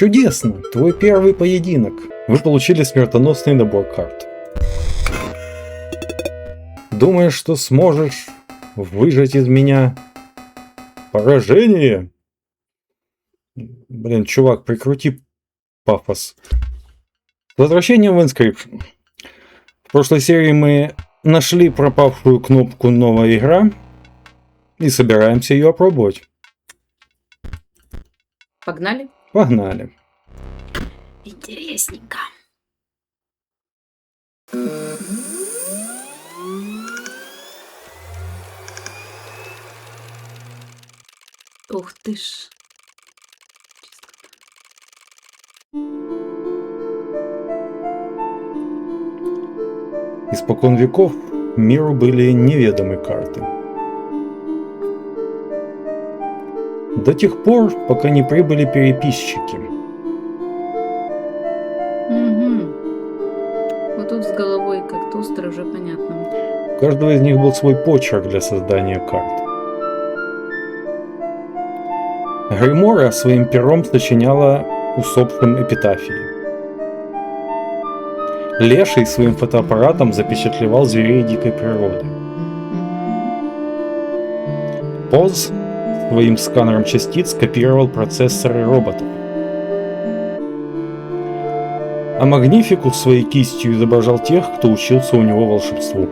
Чудесно! Твой первый поединок. Вы получили смертоносный набор карт. Думаешь, что сможешь выжать из меня поражение? Блин, чувак, прикрути пафос. С возвращением в Inscryption. В прошлой серии мы нашли пропавшую кнопку «Новая игра» и собираемся ее опробовать. Погнали? Погнали. Интересненько. Ух ты ж. Испокон веков миру были неведомы карты. До тех пор, пока не прибыли переписчики. Вот тут с головой как остро уже понятно. У каждого из них был свой почерк для создания карт. Гримора своим пером сочиняла усопшим эпитафии. Леший своим фотоаппаратом запечатлевал зверей дикой природы. Поз своим сканером частиц копировал процессоры роботов. А Магнификус своей кистью изображал тех, кто учился у него волшебству.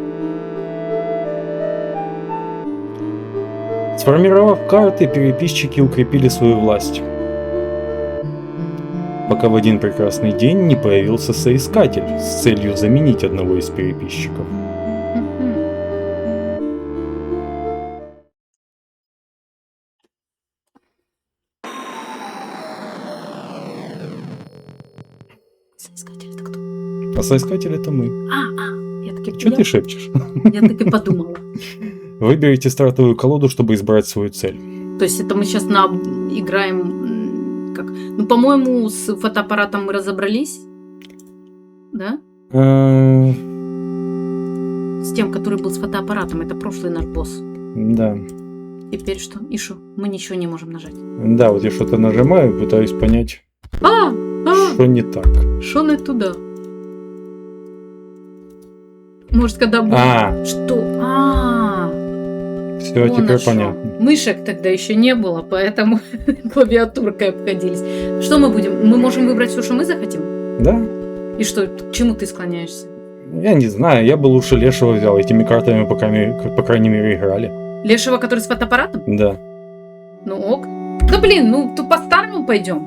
Сформировав карты, переписчики укрепили свою власть. Пока в один прекрасный день не появился соискатель с целью заменить одного из переписчиков. Соискатель это кто? А соискатель это мы. Я таки Что ты шепчешь? Я так и подумала. Выберите стартовую колоду, чтобы избрать свою цель. То есть это мы сейчас играем как? Ну, по-моему, с фотоаппаратом мы разобрались. Да? С тем, который был с фотоаппаратом. Это прошлый наш босс. Да. Теперь что? И что? Мы ничего не можем нажать. Да, вот я что-то нажимаю, пытаюсь понять, что не так. Что не туда? Может, когда будет... Что? Все, теперь понятно. Мышек тогда еще не было, поэтому клавиатуркой обходились. Что мы будем? Мы можем выбрать все, что мы захотим? Да. И что? К чему ты склоняешься? Я не знаю, я бы лучше Лешего взял. Этими картами, по крайней мере, играли. Лешего, который с фотоаппаратом? Да. Ну ок. Да блин, ну то по-старому пойдем.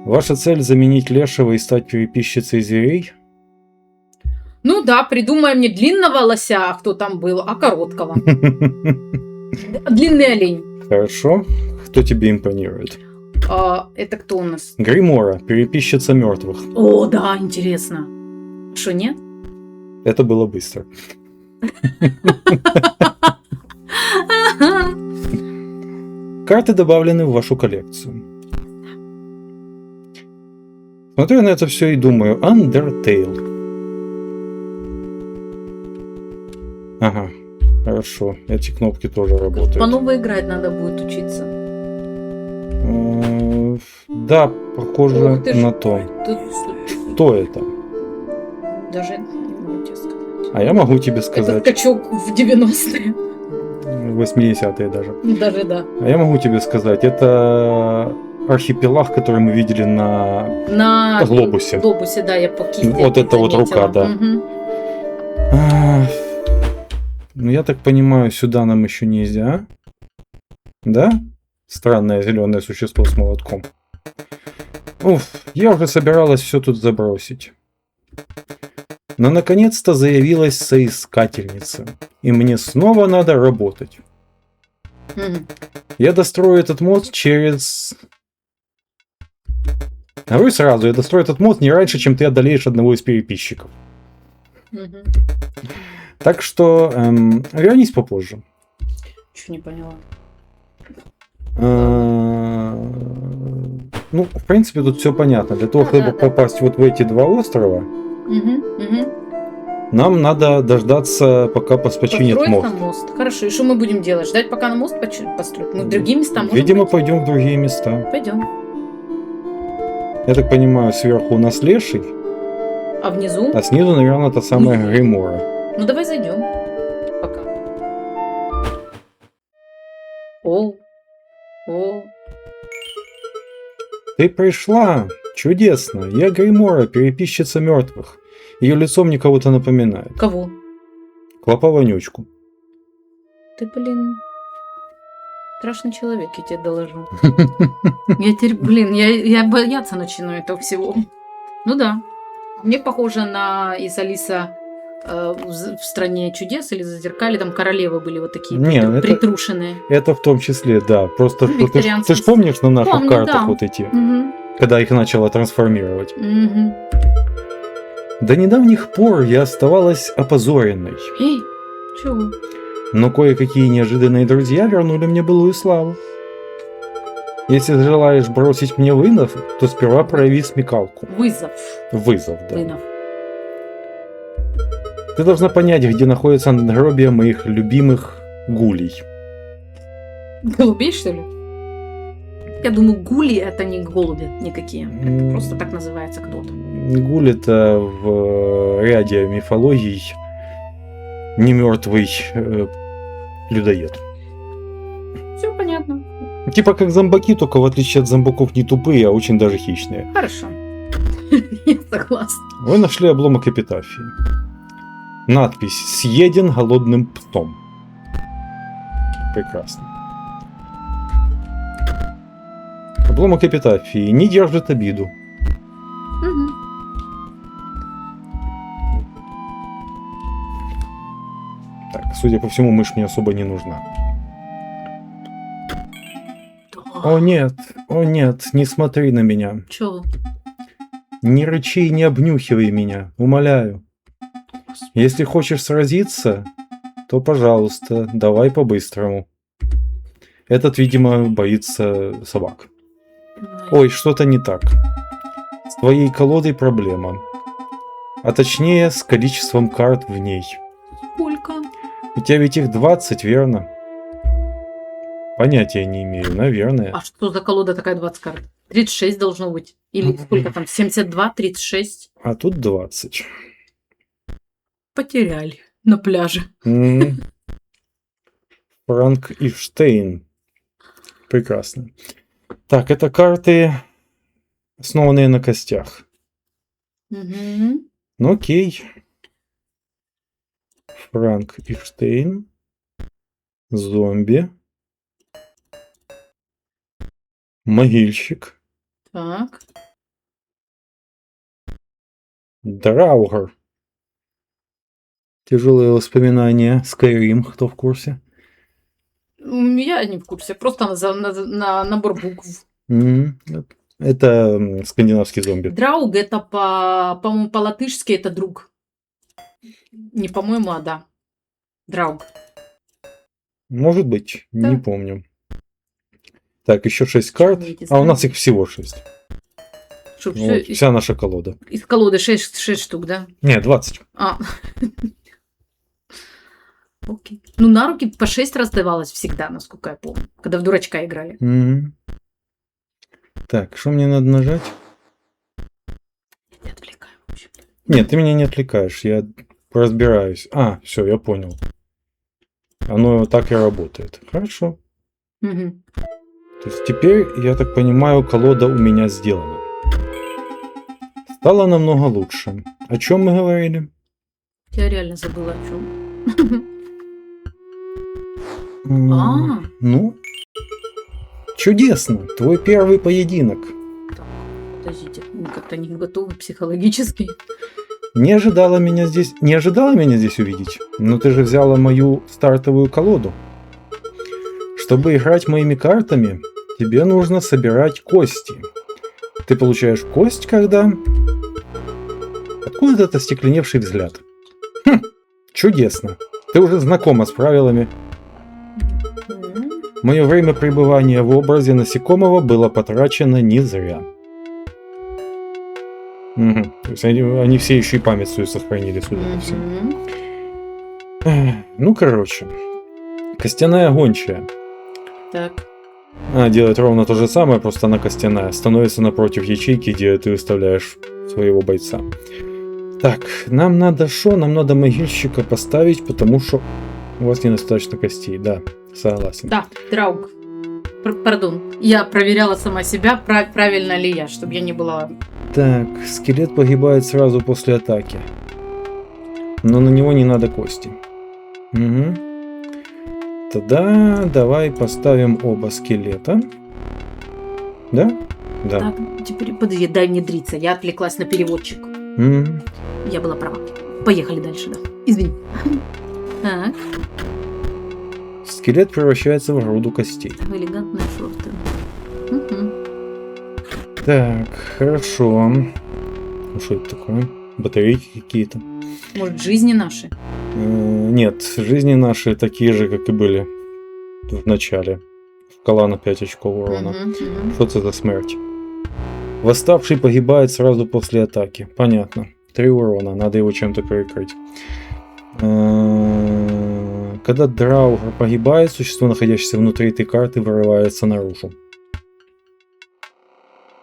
Ваша цель заменить Лешего и стать переписчицей зверей? Ну да, придумаем не длинного лося, кто там был, а короткого. Длинный олень. Хорошо. Кто тебе импонирует? Это кто у нас? Гримора, переписчица мертвых. О, да, интересно. Что, нет? Это было быстро. Карты добавлены в вашу коллекцию. Смотрю на это все и думаю, Undertale. Ага, хорошо, эти кнопки тоже работают. По новой играть надо будет учиться. Да, похоже на то. Что это? Даже не могу тебе сказать. А я могу тебе сказать. Это скачок в 90-е. 80-е даже. Даже да. А я могу тебе сказать, это архипелаг, который мы видели на глобусе. Глобусе, да, я по кисти. Вот это вот рука, да. Угу. Ну, я так понимаю, сюда нам еще нельзя. Да? Странное зеленое существо с молотком. Уф, я уже собиралась все тут забросить. Но наконец-то заявилась соискательница. И мне снова надо работать. Я дострою этот мост через... Говорю сразу, я дострою этот мост не раньше, чем ты одолеешь одного из переписчиков. Так что вернись попозже. Чё не поняла? Ну, в принципе, тут все понятно. Для того, чтобы попасть вот в эти два острова, нам надо дождаться, пока починят мост. Хорошо, и что мы будем делать? Ждать, пока на мост построят? Мы в другие места можем Видимо, пойти? пойдем в другие места. Пойдем. Я так понимаю, сверху у нас леший, А внизу? а снизу, наверное, та самая Гримора. Ну давай зайдем. Пока. О. О. Ты пришла! Чудесно! Я Гримора, переписчица мертвых. Ее лицо мне кого-то напоминает. Кого? Клопа-вонючку. Ты, блин, страшный человек, я тебе доложу. Я теперь, блин, я бояться начинаю этого всего. Ну да. Мне похоже на из Алиса в стране чудес или Зазеркалье, там королевы были вот такие Не, это- притрушенные. Это в том числе, да. Просто Ну, ты ж викторианский помнишь на наших Помню, картах да. вот эти, Мгм. когда их начало трансформировать? Мгм. До недавних пор я оставалась опозоренной, Эй, чего? но кое-какие неожиданные друзья вернули мне былую славу. Если желаешь бросить мне вызов, то сперва прояви смекалку. Вызов. Вызов, да. Вынов. Ты должна понять, где находится надгробие моих любимых гулей. Голубей, что ли? Я думаю, гули это не голуби никакие. Это просто так называется кто-то. Гуль это в ряде мифологий немертвый людоед. Все понятно. Типа как зомбаки, только в отличие от зомбаков не тупые, а очень даже хищные. Хорошо. Я согласна. Вы нашли обломок эпитафии. Надпись «Съеден голодным псом». Прекрасно. Обломок эпитафии не держит обиду. Мгм. Так, судя по всему, мышь мне особо не нужна. О нет, не смотри на меня. Чё? Не рычи и не обнюхивай меня, умоляю. Если хочешь сразиться, то, пожалуйста, давай по-быстрому. Этот, видимо, боится собак. Ой, что-то не так. С твоей колодой проблема. А точнее, с количеством карт в ней. Сколько? У тебя ведь их 20, верно? Понятия не имею, наверное. А что за колода такая 20 карт? 36 должно быть. Или сколько там? 72, 36? А тут 20. Потеряли на пляже. Франк Ивштейн. Прекрасно. Так, это карты, основанные на костях. Мгм. Ну окей. Франк Ивштейн. Зомби. Могильщик. Так. Драугр. Тяжелые воспоминания. Skyrim, кто в курсе? Я не в курсе. Просто на набор букв. М, Это скандинавский зомби. Драуг это по-моему, по-латышски это друг. Не по-моему, а да. Драуг. Может быть, Да. не помню. Так, еще 6 карт. я эти А у знаю. нас их всего 6. Что, Вот, всё вся наша колода. из колоды 6 штук, да? Не, 20. А. Окей. Ну, на руки по 6 раздавалось всегда, насколько я помню. Когда в дурачка играли. Мгм. Так, что мне надо нажать? Не отвлекаю, в общем. Нет, ты меня не отвлекаешь, я разбираюсь. А, все, я понял. Оно так и работает. Хорошо. Мгм. То есть теперь, я так понимаю, колода у меня сделана. Стало намного лучше. О чем мы говорили? Я реально забыла о чем. М, Ну, чудесно. Твой первый поединок. Подождите, мы как-то не готовы психологически. Не ожидала меня здесь увидеть. Но ты же взяла мою стартовую колоду. Чтобы играть моими картами, тебе нужно собирать кости. Ты получаешь кость, когда... Откуда этот остекленевший взгляд? Чудесно. Ты уже знакома с правилами. Мгм. Мое время пребывания в образе насекомого было потрачено не зря. Мгм. То есть они все еще и память свою сохранили, судя по всему. Мгм. Ну, короче. Костяная гончая. Так. делает ровно то же самое, просто она костяная. Становится напротив ячейки, где ты выставляешь своего бойца. Так, нам надо что? Нам надо могильщика поставить, потому что у вас недостаточно костей. Да, согласен. Да, Драуг. Пардон, я проверяла сама себя, правильно ли я, чтобы я не была... Так, скелет погибает сразу после атаки. Но на него не надо кости. Угу. Тогда давай поставим оба скелета. Да? Да. Так, теперь подожди, дай мне дриться, я отвлеклась на переводчик. Мгм. Я была права. Поехали дальше, да. Извини. Так, Скелет превращается в груду костей. элегантные шорты. Мгм. Так, хорошо. Ну, что это такое? Батарейки какие-то? Может, жизни наши? Нет, жизни наши такие же, как и были в начале. Вкала на 5 очков урона. Мгм, мгм. Что это за смерть? Восставший погибает сразу после атаки. Понятно. 3 урона, надо его чем-то перекрыть. Когда Драугр погибает, существо, находящееся внутри этой карты, вырывается наружу.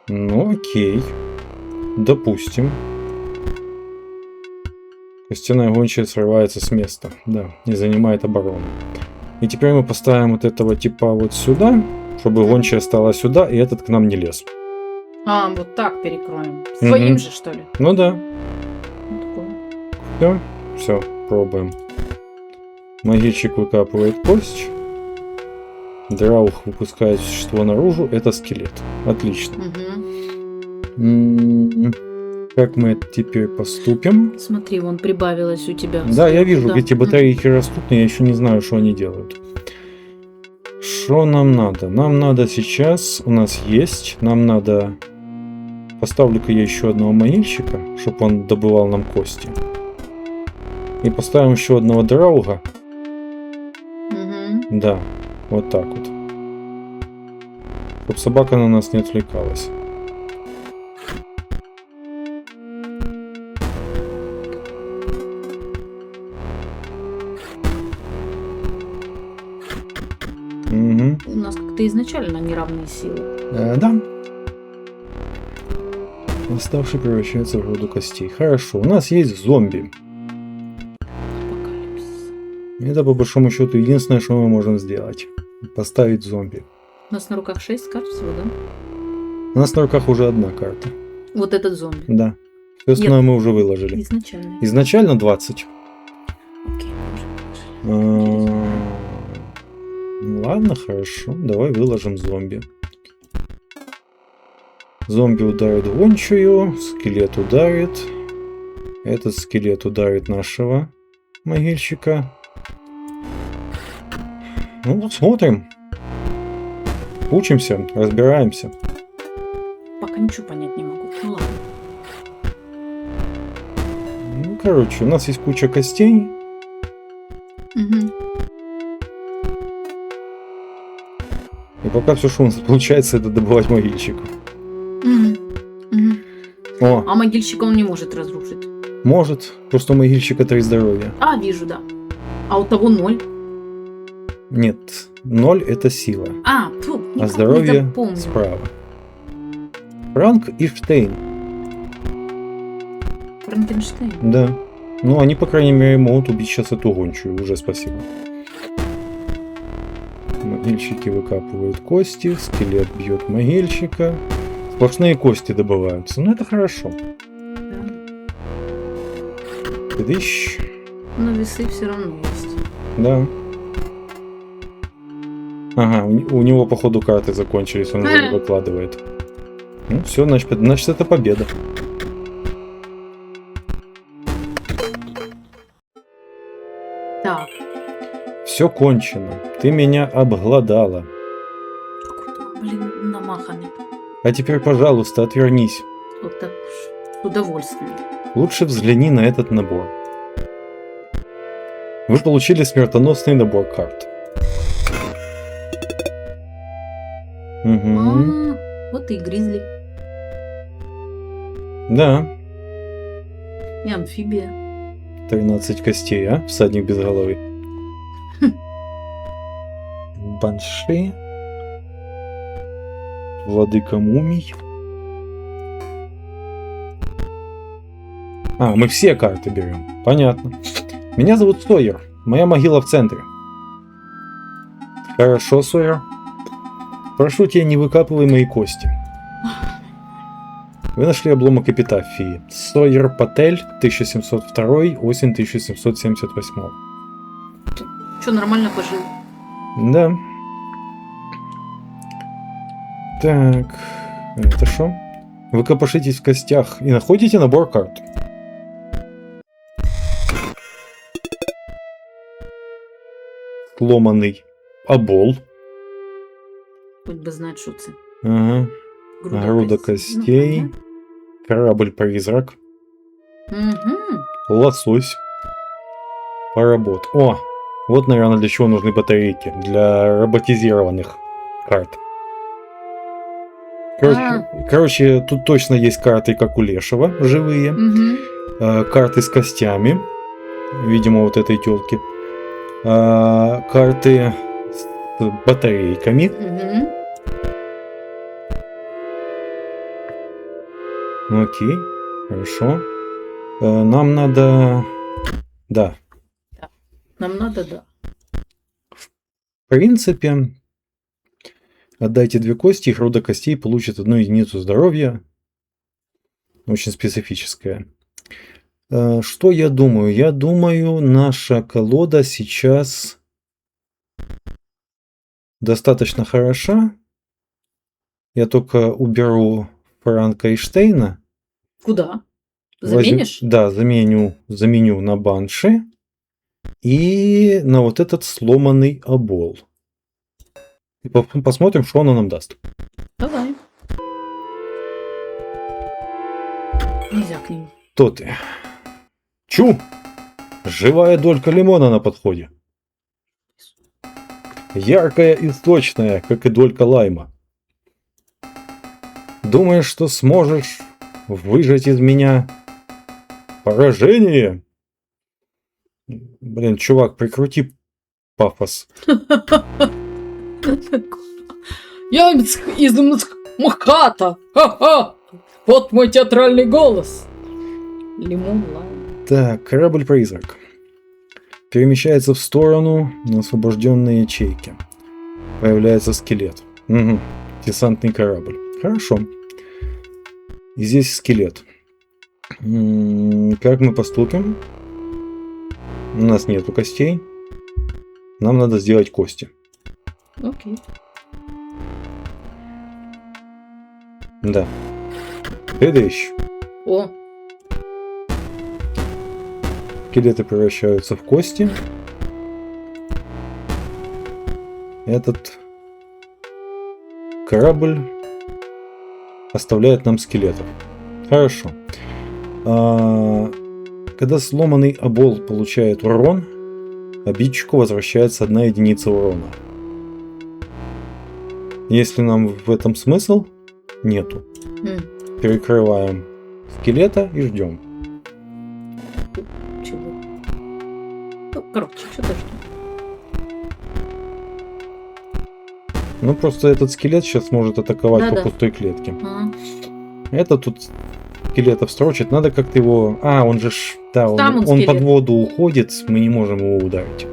Ну окей. Допустим. Костяная гончая срывается с места, да, и занимает оборону. И теперь мы поставим вот этого типа вот сюда, чтобы гончая стала сюда, и этот к нам не лез. А, вот так перекроем. Своим Мгм. же, что ли? Ну да, Вот такое. все, пробуем. Могильщик выкапывает кость. Драух выпускает существо наружу, это скелет. Отлично. Мгм. Как мы теперь поступим? Смотри, вон прибавилось у тебя. Да, я вижу, Да. эти батарейки растут, но я еще не знаю, что они делают. Что нам надо? Нам надо сейчас, у нас есть, нам надо... Поставлю-ка я еще одного могильщика, чтобы он добывал нам кости. И поставим еще одного драуга. Мгм. Да, вот так вот. Чтобы собака на нас не отвлекалась. Угу. У нас как-то изначально неравные силы. Да. Восставший превращается в груду костей. Хорошо, у нас есть зомби. Апокалипсис. Это по большому счету единственное, что мы можем сделать. Поставить зомби. У нас на руках 6 карт всего, да? У нас на руках уже одна карта. Вот этот зомби. Да. Все остальное мы уже выложили. Изначально. Изначально 20. Окей, уже. Ну ладно, хорошо. Давай выложим зомби. Зомби ударит гончую, скелет ударит. Этот скелет ударит нашего могильщика. Ну вот смотрим. Учимся, разбираемся. Пока ничего понять не могу. Ну ладно. Ну, короче, у нас есть куча костей. Мгм. И пока все, что у нас получается, это добывать могильщиков. Мгм. Мгм. О, А могильщика он не может разрушить. может, просто у могильщика 3 здоровья. А, вижу, да. А у того 0. Нет, 0 это сила, А, фу, а никак не здоровье запомню. справа. Франк и Штейн, Франкенштейн. да. Ну, они, по крайней мере, могут убить сейчас эту гончую, уже спасибо. Могильщики выкапывают кости, скелет бьет могильщика. Сплошные кости добываются, ну это хорошо. Да. Тыдыщ. Но весы все равно есть. Да. Ага, у него, походу, карты закончились, он уже не выкладывает. Ну, все, значит, это победа. Так. Все кончено. Ты меня обглодала. Какой-то, блин, намаханный. А теперь, пожалуйста, отвернись. Вот так уж. С удовольствием. Лучше взгляни на этот набор. Вы получили смертоносный набор карт. Угу. А, вот и гризли. Да, И амфибия. 13 костей, а? Всадник без головы. Банши. Владыка мумий. А, мы все карты берем. Понятно. Меня зовут Сойер. Моя могила в центре. Хорошо, Сойер. Прошу тебя, не выкапывай мои кости. Вы нашли обломок эпитафии. Сойер Патель, 1702, осень 1778. Что, нормально пожил? Да. Так, это что? Вы копошитесь в костях и находите набор карт. Сломанный обол. Хоть бы знать, что это. Ага. Груда костей. Ну, Корабль-призрак. угу. Лосось. Паработ. О, вот, наверное, для чего нужны батарейки. Для роботизированных карт. Короче, тут точно есть карты, как у Лешего, живые. Угу. Карты с костями. Видимо, вот этой тёлки. Карты с батарейками. Угу. Окей, хорошо. Нам надо... Да. Нам надо, да. В принципе, отдайте 2 кости, их рода костей получит 1 единицу здоровья. Очень специфическая. Что я думаю? Я думаю, наша колода сейчас достаточно хороша. Я только уберу Франка и Штейна. Куда? Заменишь? Да, заменю на Банши и на вот этот сломанный обол. И посмотрим, что оно нам даст. Давай. Нельзя к нему. Кто ты? Чу! Живая долька лимона на подходе. Яркая и сочная, как и долька лайма. Думаешь, что сможешь выжать из меня поражение? Блин, чувак, прикрути пафос. Я из Махата. Ха-ха! Вот мой театральный голос. Лимон, лайм. Так, корабль-призрак. Перемещается в сторону на освобожденные ячейки. Появляется скелет. Угу. Десантный корабль. Хорошо. И здесь скелет. Как мы поступим? У нас нету костей. Нам надо сделать кости. Окей. Да. Следующий. О, Скелеты превращаются в кости. Этот корабль оставляет нам скелетов. Хорошо. Когда сломанный обол получает урон, обидчику возвращается 1 единица урона. Если нам в этом смысл, нету. Перекрываем скелета и ждем. чего? Ну, короче, что-то ждем. Ну просто этот скелет сейчас может атаковать Да-да. по пустой клетке. Ага. Это тут скелетов строчит. Надо как-то его... он же... Да, Там он он скелет. под воду уходит. Мы не можем его ударить.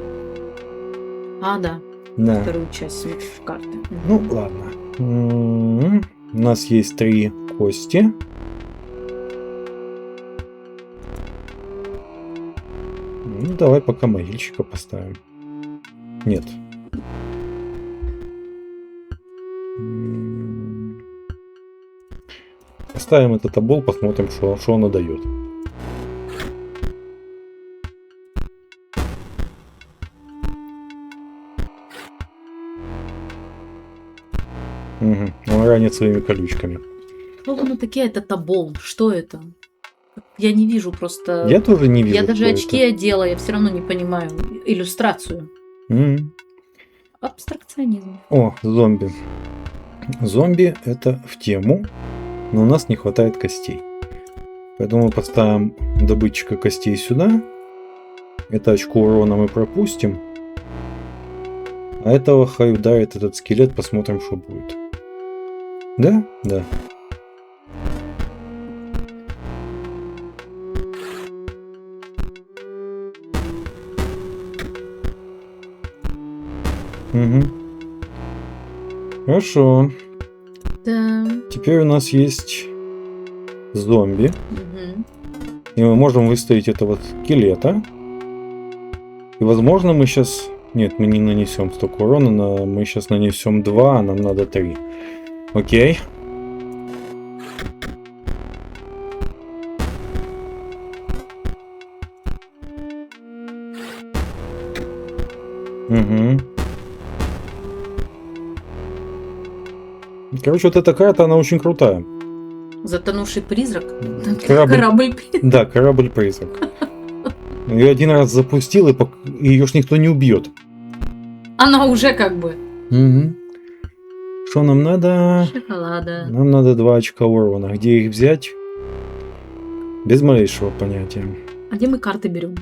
Да. Да. Вторую часть в карты. Ну, ладно. У нас есть 3 кости. Ну, давай пока могильщика поставим. Нет. Поставим этот обол, посмотрим, что он дает. Угу. Он ранит своими колючками. Ну, оно такие, это табол. Что это? Я не вижу просто... Я тоже не вижу. Я даже что очки одела, я все равно не понимаю иллюстрацию. это. Абстракционизм. О, зомби. Зомби это в тему, но у нас не хватает костей. Поэтому мы поставим добытчика костей сюда. Это очко урона мы пропустим. А этого хай ударит этот скелет, посмотрим, что будет. Да? Да. Угу. Хорошо. Да. Теперь у нас есть зомби. Мгм. И мы можем выставить этого скелета. И возможно мы сейчас... Нет, мы не нанесем столько урона, но мы сейчас нанесем 2, а нам надо 3. Окей. Угу. Короче, вот эта карта, она очень крутая. Затонувший призрак. Корабль. Корабль. Да, корабль-призрак. Ее один раз запустил, и ее ж никто не убьет. Она уже как бы. Угу. Что нам надо? Шоколада. Нам надо 2 очка урона. Где их взять? Без малейшего понятия. А где мы карты берем?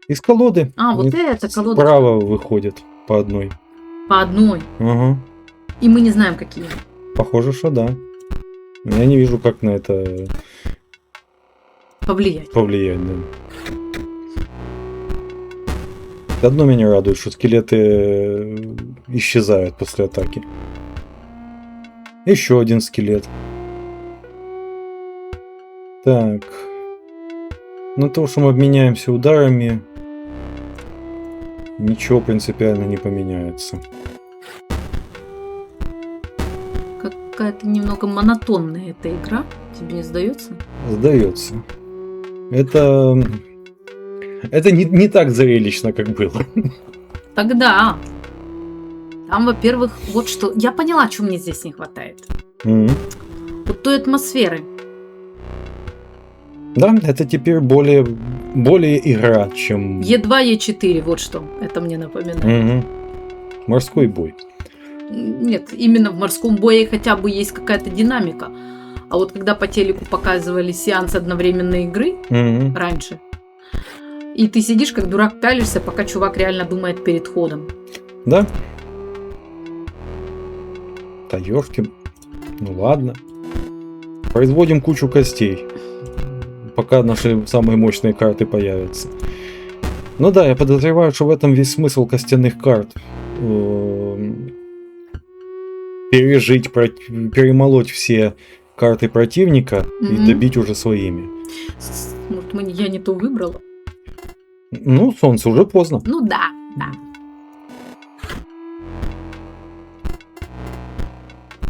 Из колоды. А, вот Они это колода. Справа выходит по одной. По одной. Ага. И мы не знаем, какие. Похоже, что да. Я не вижу, как на это Повлиять. повлиять. Да. Одно меня радует, что скелеты исчезают после атаки. Еще один скелет. Так. Ну то, что мы обменяемся ударами, ничего принципиально не поменяется. Какая-то немного монотонная эта игра. Тебе не сдается? Сдается. Это не так зрелищно, как было. Тогда. Там, во-первых, вот что. Я поняла, чего мне здесь не хватает. Мгм. Вот той атмосферы. Да, это теперь более игра, чем Е2, Е4, вот что это мне напоминает. Мгм. Морской бой. Нет, именно в морском бое хотя бы есть какая-то динамика. А вот когда по телеку показывали сеанс одновременной игры Мгм. раньше, и ты сидишь как дурак пялишься, пока чувак реально думает перед ходом. Да? Таёшки. Ну ладно. Производим кучу костей. Пока наши самые мощные карты появятся. Ну да, я подозреваю, что в этом весь смысл костяных карт. Пережить, перемолоть все карты противника и Мгм. добить уже своими. Может, я не то выбрала? Ну, солнце уже поздно. Ну да, да.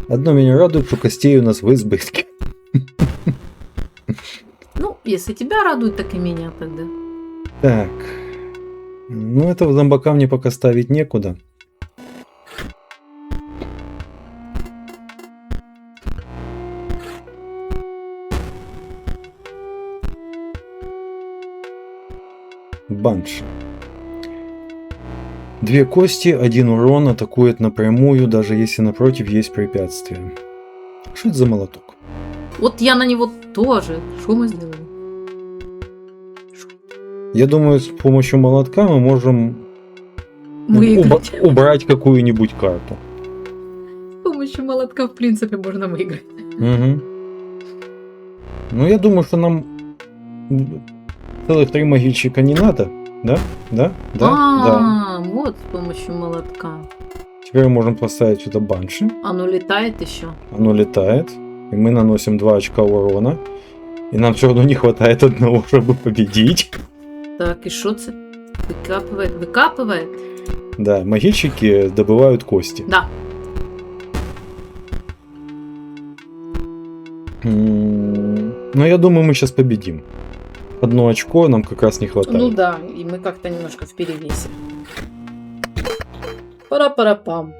Одно меня радует, что костей у нас в избытке. Ну, если тебя радует, так и меня тогда. Так. Ну, этого зомбака мне пока ставить некуда. Банши. 2 кости, 1 урон, атакует напрямую, даже если напротив есть препятствие. Что это за молоток? Вот я на него тоже. Что мы сделали? Я думаю, с помощью молотка мы можем Выиграть. убрать какую-нибудь карту. С помощью молотка, в принципе, можно выиграть. Угу. Ну, я думаю, что нам целых 3 могильщика не надо. Да? Да? Да? Да. Вот с помощью молотка. Теперь мы можем поставить сюда банши. Оно летает еще. Оно летает. И мы наносим 2 очка урона. И нам все равно не хватает одного, чтобы победить. Так, и что це? Выкапывает. Выкапывает? Да, могильщики добывают кости. Да. Но я думаю, мы сейчас победим. 1 очко нам как раз не хватает. Ну да, и мы как-то немножко в перевесе. Пара-пара-пам.